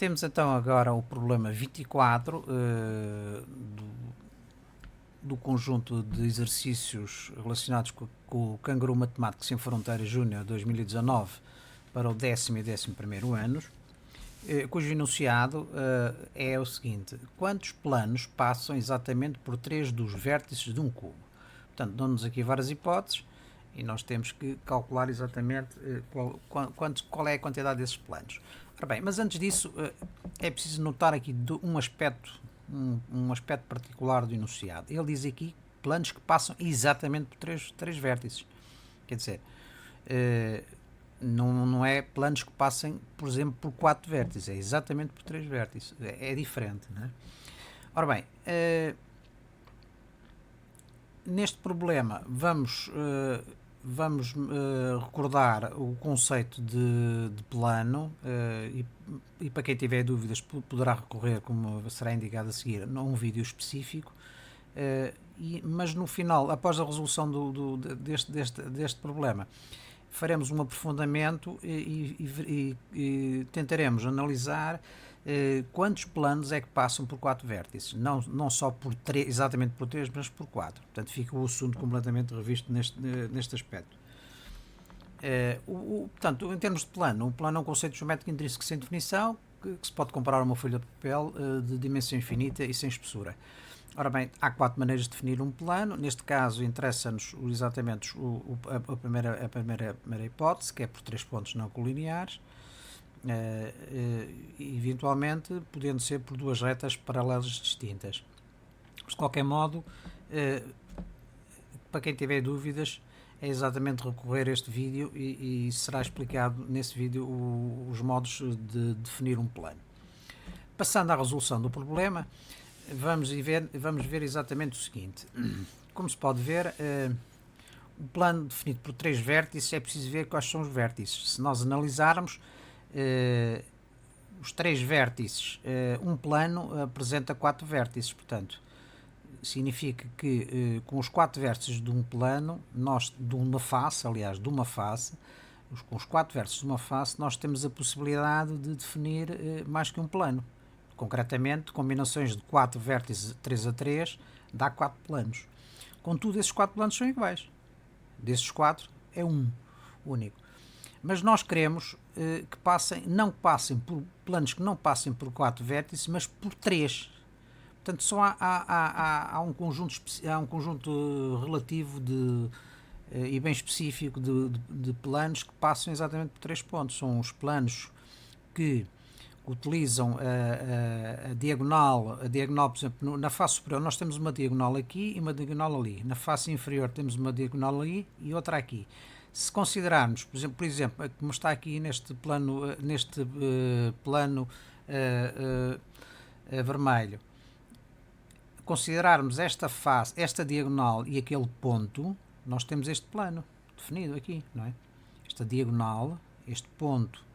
Temos então agora o problema 24 do conjunto de exercícios relacionados com o Canguru Matemático Sem Fronteiras Júnior 2019 para o 10º e 11º anos, cujo enunciado é o seguinte: quantos planos passam exatamente por 3 dos vértices de um cubo? Portanto, dão-nos aqui várias hipóteses e nós temos que calcular exatamente qual é a quantidade desses planos. Ora bem, mas antes disso é preciso notar aqui um aspecto particular do enunciado. Ele diz aqui planos que passam exatamente por 3 vértices. Quer dizer, não é planos que passem, por exemplo, por 4 vértices, é exatamente por 3 vértices. É diferente, não é? Ora bem, neste problema vamos recordar o conceito de plano e para quem tiver dúvidas poderá recorrer, como será indicado a seguir, a um vídeo específico, mas no final, após a resolução deste problema, faremos um aprofundamento e tentaremos analisar quantos planos é que passam por 4 vértices, não só por 3, exatamente por 3, mas por 4. Portanto, fica o assunto completamente revisto neste aspecto. Portanto, em termos de plano, o plano é um conceito geométrico intrínseco sem definição que se pode comparar a uma folha de papel de dimensão infinita e sem espessura. Ora bem, há 4 maneiras de definir um plano. Neste caso, interessa-nos exatamente a primeira hipótese, que é por 3 pontos não colineares, eventualmente podendo ser por 2 retas paralelas distintas. De qualquer modo, para quem tiver dúvidas, é exatamente recorrer a este vídeo e será explicado nesse vídeo os modos de definir um plano. Passando à resolução do problema, vamos ver exatamente o seguinte. Como se pode ver, o plano definido por 3 vértices, é preciso ver quais são os vértices. Se nós analisarmos os 3 vértices, um plano apresenta 4 vértices, portanto, significa que com os 4 vértices de um plano, de uma face, com os 4 vértices de uma face, nós temos a possibilidade de definir mais que um plano. Concretamente, combinações de 4 vértices 3 a 3 dá 4 planos. Contudo, esses 4 planos são iguais. Desses 4 é um único. Mas nós queremos que passem por planos que não passem por 4 vértices, mas por 3. Portanto, só há um conjunto relativo e bem específico de planos que passam exatamente por 3 pontos. São os planos que utilizam a diagonal, por exemplo, na face superior nós temos uma diagonal aqui e uma diagonal ali. Na face inferior temos uma diagonal ali e outra aqui. Se considerarmos, por exemplo, como está aqui neste plano, vermelho, considerarmos esta face, esta diagonal e aquele ponto, nós temos este plano definido aqui, não é? Esta diagonal, este ponto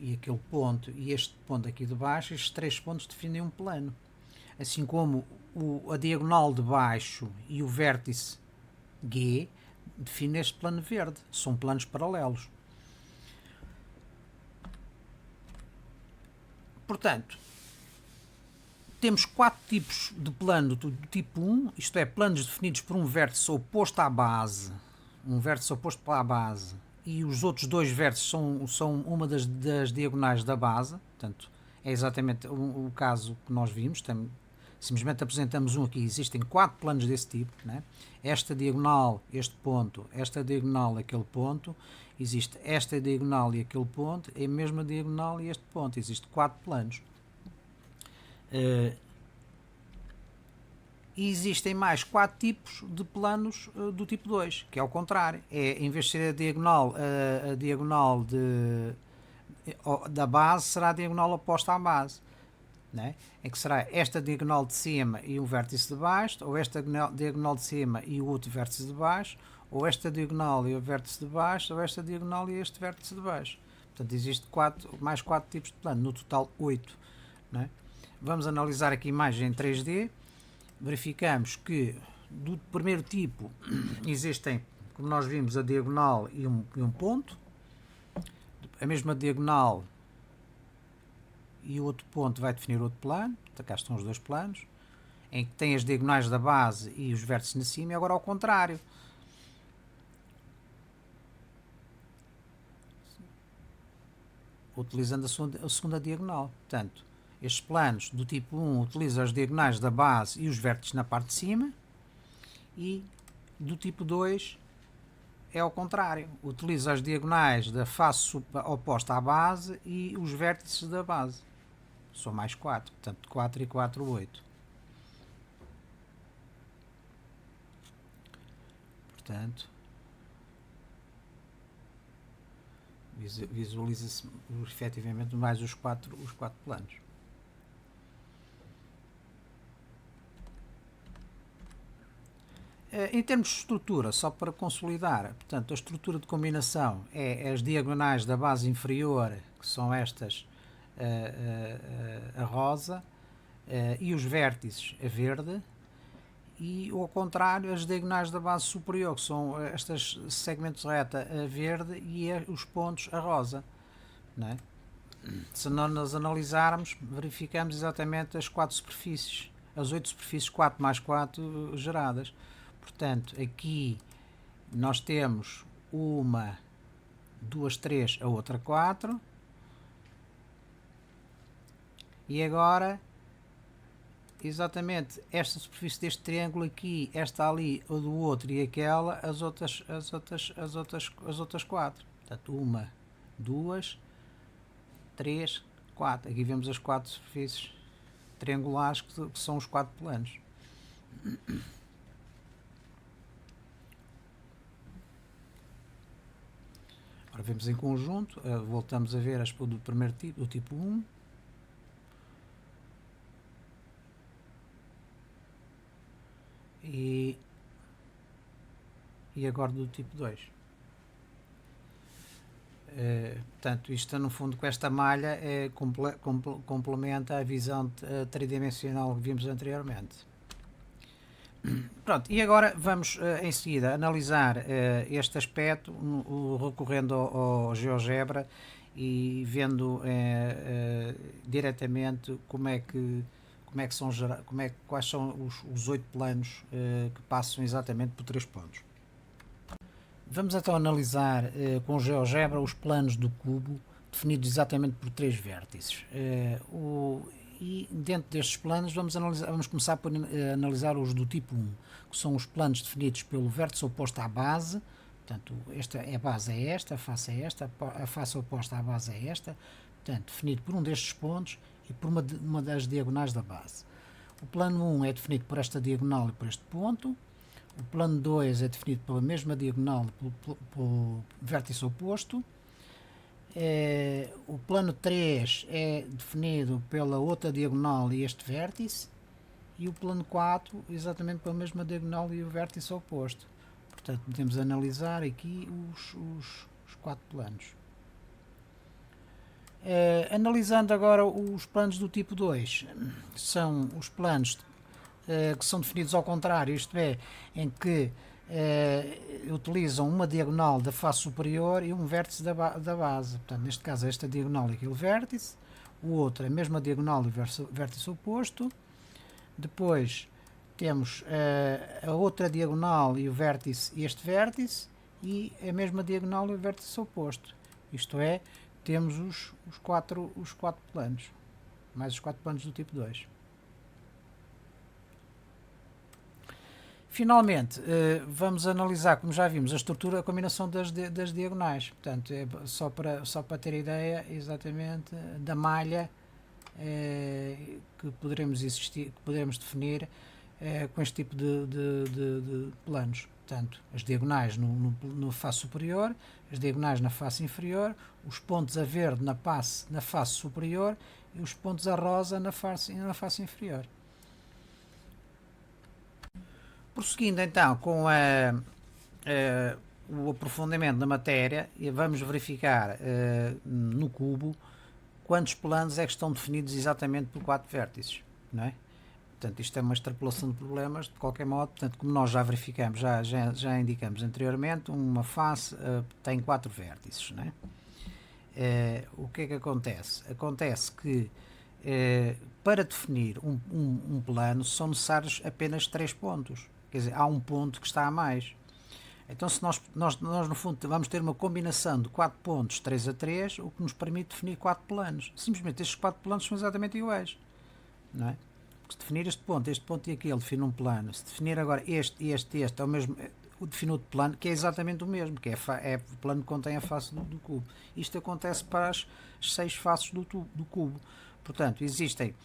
e aquele ponto e este ponto aqui de baixo, estes 3 pontos definem um plano. Assim como a diagonal de baixo e o vértice G definem este plano verde. São planos paralelos. Portanto, temos 4 tipos de plano do tipo 1, isto é, planos definidos por um vértice oposto à base, e os outros 2 vértices são uma das diagonais da base. Portanto, é exatamente o caso que nós vimos. Simplesmente apresentamos aqui, existem 4 planos desse tipo, né? Esta diagonal, este ponto, esta diagonal, aquele ponto, existe esta diagonal e aquele ponto, é a mesma diagonal e este ponto, existe 4 planos. E existem mais 4 tipos de planos do tipo 2, que é ao contrário. Em vez de ser a diagonal da base, será a diagonal oposta à base. Né? É que será esta diagonal de cima e o vértice de baixo, ou esta diagonal de cima e o outro vértice de baixo, ou esta diagonal e o vértice de baixo, ou esta diagonal e este vértice de baixo. Portanto, existe mais 4 tipos de plano, no total 8. Né? Vamos analisar aqui a imagem em 3D. Verificamos que do primeiro tipo existem, como nós vimos, a diagonal e um ponto. A mesma diagonal e o outro ponto vai definir outro plano. Então, cá estão os dois planos, em que tem as diagonais da base e os vértices na cima, e agora ao contrário. Utilizando a segunda diagonal. Portanto, estes planos do tipo 1 utilizam as diagonais da base e os vértices na parte de cima, e do tipo 2 é ao contrário, utiliza as diagonais da face oposta à base e os vértices da base. São mais 4, portanto 4 e 4, 8. Portanto, visualiza-se efetivamente mais os quatro planos. Em termos de estrutura, só para consolidar, portanto, a estrutura de combinação é as diagonais da base inferior, que são estas, a rosa, e os vértices a verde, e ao contrário as diagonais da base superior, que são estes segmentos reta a verde e os pontos a rosa, não é? Se não nos analisarmos, verificamos exatamente as 4 superfícies, as 8 superfícies 4 mais 4 geradas. Portanto, aqui nós temos uma, 2, 3, a outra 4. E agora, exatamente esta superfície deste triângulo aqui, esta ali, ou do outro e aquela, as outras 4. Portanto, uma, 2, 3, 4. Aqui vemos as 4 superfícies triangulares que são os 4 planos. Ora, vemos em conjunto, voltamos a ver as do primeiro tipo, do tipo 1. E agora do tipo 2. Portanto, isto no fundo com esta malha complementa a visão tridimensional que vimos anteriormente. Pronto, e agora vamos em seguida analisar este aspecto recorrendo ao GeoGebra e vendo diretamente quais são os 8 planos que passam exatamente por 3 pontos. Vamos então analisar com o GeoGebra os planos do cubo definidos exatamente por 3 vértices. E dentro destes planos vamos começar por analisar os do tipo 1, que são os planos definidos pelo vértice oposto à base. Portanto, a base é esta, a face é esta, a face oposta à base é esta. Portanto, definido por um destes pontos e por uma das diagonais da base. O plano 1 é definido por esta diagonal e por este ponto. O plano 2 é definido pela mesma diagonal pelo vértice oposto. O plano 3 é definido pela outra diagonal e este vértice, e o plano 4 exatamente pela mesma diagonal e o vértice oposto. Portanto, podemos analisar aqui os 4 planos. Analisando agora os planos do tipo 2, são os planos que são definidos ao contrário, isto é, em que utilizam uma diagonal da face superior e um vértice da base. Portanto, neste caso, esta diagonal e aquele vértice, o outro é a mesma diagonal e o vértice oposto. Depois temos a outra diagonal e o vértice e este vértice, e a mesma diagonal e o vértice oposto. Isto é, temos os quatro planos, mais os 4 planos do tipo 2. Finalmente, vamos analisar, como já vimos, a estrutura, a combinação das diagonais. Portanto, é só para ter ideia exatamente da malha que poderemos definir com este tipo de planos. Portanto, as diagonais na face superior, as diagonais na face inferior, os pontos a verde na face superior e os pontos a rosa na face inferior. Prosseguindo então com o aprofundamento da matéria, vamos verificar no cubo quantos planos é que estão definidos exatamente por 4 vértices, não é? Portanto, isto é uma extrapolação de problemas, de qualquer modo. Portanto, como nós já verificamos, já indicamos anteriormente, uma face tem 4 vértices, não é? O que é que acontece? Acontece que para definir um plano são necessários apenas 3 pontos. Quer dizer, há um ponto que está a mais. Então, se nós no fundo vamos ter uma combinação de 4 pontos 3 a 3, o que nos permite definir 4 planos. Simplesmente estes 4 planos são exatamente iguais. Não é? Porque se definir este ponto e aquele, define um plano. Se definir agora este, é o mesmo, o define outro plano, que é exatamente o mesmo, que é o plano que contém a face do cubo. Isto acontece para as 6 faces do cubo. Portanto, existem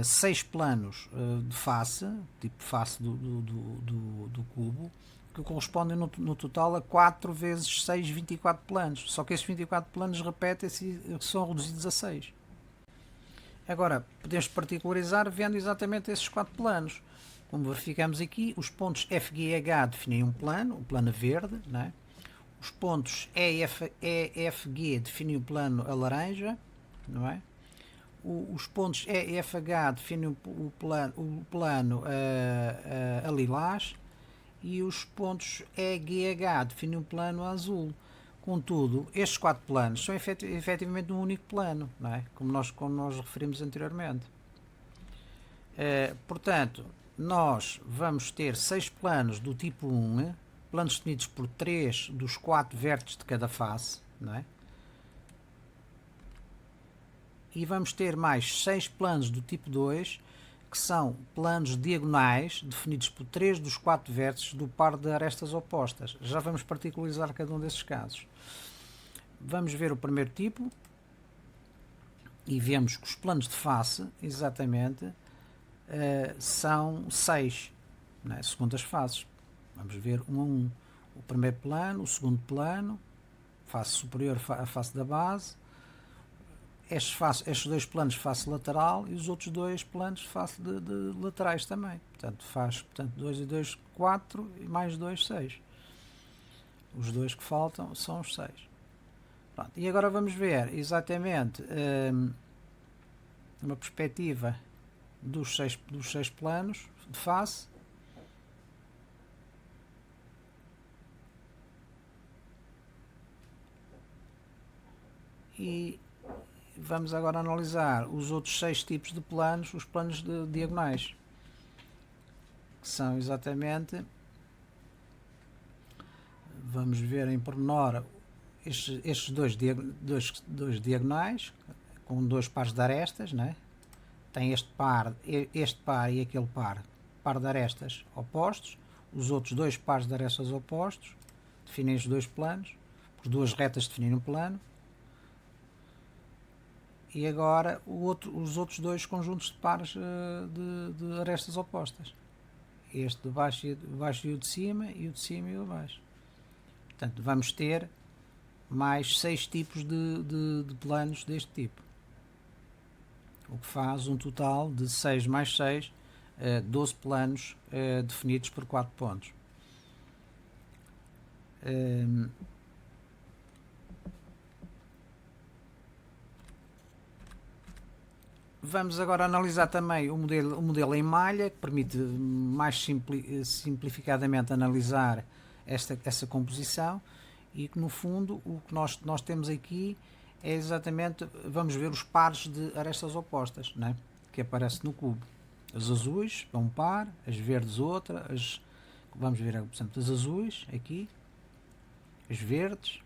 6 planos de face, tipo face do cubo, que correspondem no total a 4 vezes 6, 24 planos. Só que esses 24 planos repetem-se e são reduzidos a 6. Agora, podemos particularizar vendo exatamente esses 4 planos. Como verificamos aqui, os pontos F, G e H definem um plano verde, não é? Os pontos E, F, G definem o plano a laranja, não é? Os pontos E, F, H definem o plano a lilás, e os pontos E, G e H definem um plano a azul. Contudo, estes 4 planos são efetivamente um único plano, não é? Como nós referimos anteriormente. Portanto, nós vamos ter 6 planos do tipo 1, planos definidos por 3 dos 4 vértices de cada face, não é? E vamos ter mais 6 planos do tipo 2, que são planos diagonais definidos por 3 dos 4 vértices do par de arestas opostas. Já vamos particularizar cada um desses casos. Vamos ver o primeiro tipo e vemos que os planos de face, exatamente, são 6, né, segundo as faces. Vamos ver um a um. O primeiro plano, o segundo plano, face superior, a face da base, estes 2 planos face lateral e os outros 2 planos face de laterais também. Portanto, faz 2 e 2, 4 e mais 2, 6. Os 2 que faltam são os 6. Pronto, e agora vamos ver exatamente uma perspectiva dos 6 planos de face. E vamos agora analisar os outros 6 tipos de planos, os planos diagonais, que são exatamente, vamos ver em pormenor, estes dois diagonais, com 2 pares de arestas, né? Tem este par e aquele par de arestas opostos, os outros 2 pares de arestas opostos, definem os 2 planos, por 2 retas definem um plano, e agora os outros 2 conjuntos de pares de arestas opostas. Este de baixo e o de cima, e o de cima e o de baixo. Portanto, vamos ter mais 6 tipos de planos deste tipo. O que faz um total de 6 mais 6, 12 planos definidos por 4 pontos. Vamos agora analisar também o modelo em malha, que permite mais simplificadamente analisar essa composição, e que no fundo o que nós temos aqui é exatamente, vamos ver os pares de arestas opostas, né, que aparece no cubo. As azuis, um par, as verdes outra, vamos ver, por exemplo, as azuis aqui, as verdes,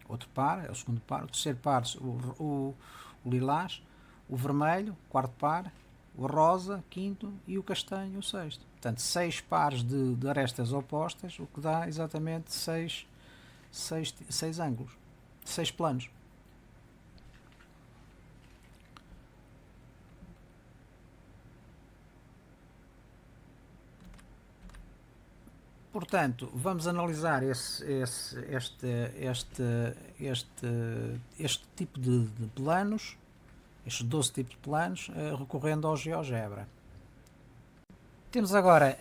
outro par, é o segundo par, o terceiro par, o lilás, o vermelho, quarto par, o rosa, quinto, e o castanho, o sexto. Portanto, 6 pares de arestas opostas, o que dá exatamente 6 ângulos, 6 planos. Portanto, vamos analisar este tipo de planos, estes 12 tipos de planos, recorrendo ao GeoGebra. Temos agora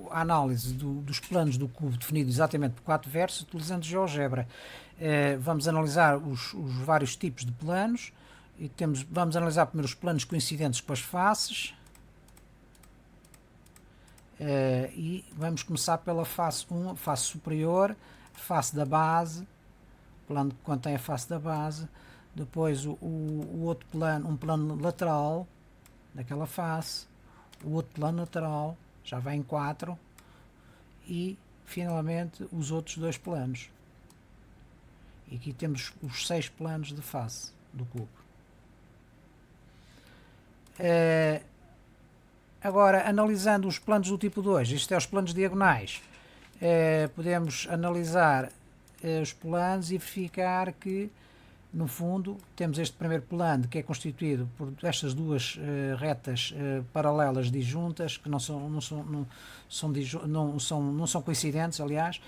a análise dos planos do cubo definido exatamente por 4 vértices utilizando GeoGebra. Vamos analisar os vários tipos de planos e vamos analisar primeiro os planos coincidentes com as faces. E vamos começar pela face 1, face superior, face da base, plano que contém a face da base, depois o outro plano, um plano lateral daquela face, o outro plano lateral, já vai em 4, e finalmente os outros 2 planos. E aqui temos os 6 planos de face do cubo. Agora, analisando os planos do tipo 2, isto é os planos diagonais, podemos analisar os planos e verificar que, no fundo, temos este primeiro plano que é constituído por estas duas retas paralelas disjuntas, que não são coincidentes, aliás,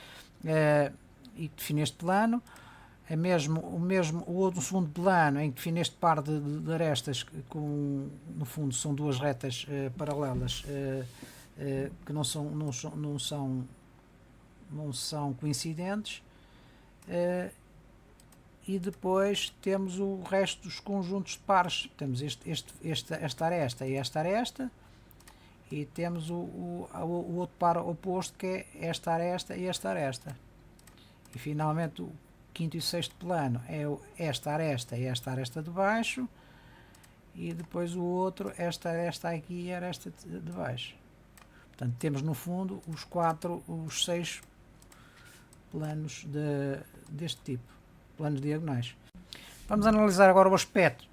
e que define este plano. É o segundo plano em que define este par de arestas com, no fundo, são duas retas paralelas que não são coincidentes, e depois temos o resto dos conjuntos de pares. Temos esta aresta e esta aresta, e temos o outro par oposto, que é esta aresta e esta aresta. E finalmente o quinto e sexto plano é esta aresta e esta aresta de baixo, e depois o outro, esta aresta aqui e a aresta de baixo. Portanto, temos no fundo os 6 planos deste tipo, planos diagonais. Vamos analisar agora o aspecto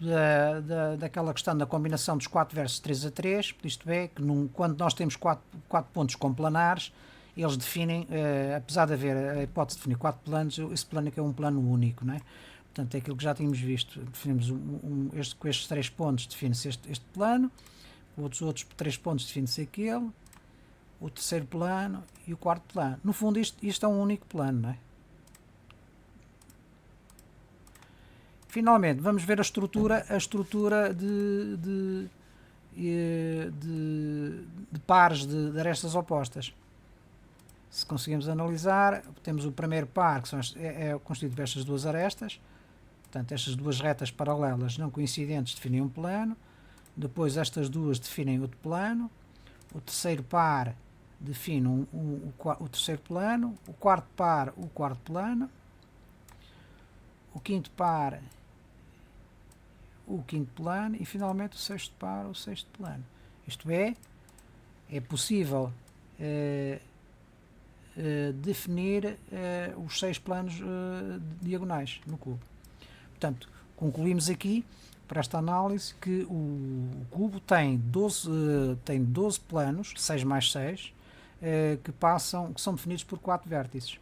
daquela questão da combinação dos 4 vértices 3 a 3, isto é, que quando nós temos 4 pontos complanares, eles definem, apesar de haver a hipótese de definir 4 planos, esse plano aqui é um plano único, não é? Portanto, é aquilo que já tínhamos visto. Definimos com estes 3 pontos define-se este plano, outros 3 pontos define-se aquele, o terceiro plano e o quarto plano. No fundo, isto é um único plano, não é? Finalmente, vamos ver a estrutura de pares de arestas opostas. Se conseguimos analisar, temos o primeiro par, que é constituído por estas duas arestas. Portanto, estas duas retas paralelas não coincidentes definem um plano. Depois estas duas definem outro plano. O terceiro par define o terceiro plano. O quarto par, o quarto plano. O quinto par, o quinto plano. E finalmente o sexto par, o sexto plano. Isto é possível definir os 6 planos diagonais no cubo. Portanto, concluímos aqui, para esta análise, que o cubo tem 12 planos, 6 mais 6, que são definidos por 4 vértices.